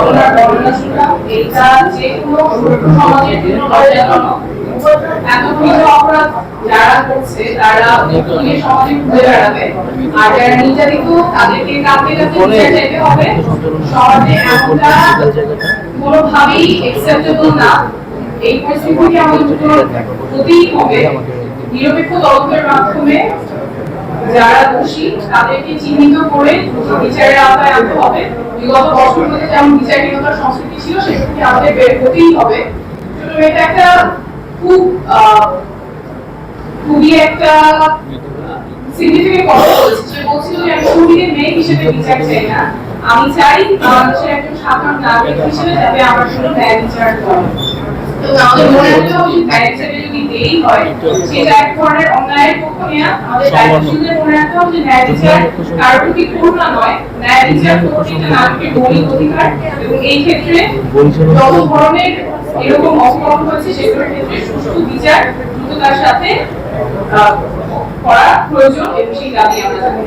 ঘটনার বর্ণনা শুনলাম। এটা যে কোনো সমাজের জন্য লজ্জাজনক। এতগুলো অপরাধ যারা করছে তারা পুলিশ সমাজে ঘুরে বেড়াবে, আর যারা নির্যাতিত তাদেরকে কাঁদতে কাঁদতে বিচার চাইতে হবে। সমাজে এমনটা কোনোভাবেই অ্যাকসেপ্টেবল না। এই পরিস্থিতি থেকে আমাদের হতেই হবে। নিরপেক্ষ তদন্তের মাধ্যমে যারা দোষী তাদেরকে চিহ্নিত করে বিচারের আওতায় আনতে হবে। বিগত বছরগুলোতে যেমন বিচারহীনতার সংস্কৃতি ছিল সেটা থেকে আমাদের বের হতেই হবে। এটা একটা খুবই একটা সিগনিফিকেন্ট কথা বলেছে। সে বলছিল যে আমি শহীদের মেয়ে হিসেবে বিচার চাই না, আমি চাই বাংলাদেশের একজন সাধারণ নাগরিক হিসেবে যাতে আমার জন্য ন্যায় বিচার করে। আমাদের মনে রাখতে হবে যে ন্যায় বিচারে যদি দেরি হয় সেটা এক ধরনের অন্যায়ের পক্ষ নেওয়া। আমাদের দায়িত্বশীলদের মনে রাখতে হবে যে ন্যায় বিচার কারোর প্রতি করুণা নয়, ন্যায় বিচার প্রত্যেকটা নাগরিকের মৌলিক অধিকার। এবং এই ক্ষেত্রে যত ধরনের এরকম অপরাধ হয়েছে সেগুলোর ক্ষেত্রে সুষ্ঠু বিচার দ্রুততার সাথে করা প্রয়োজন এবং সেই দাবি আমরা জানাই।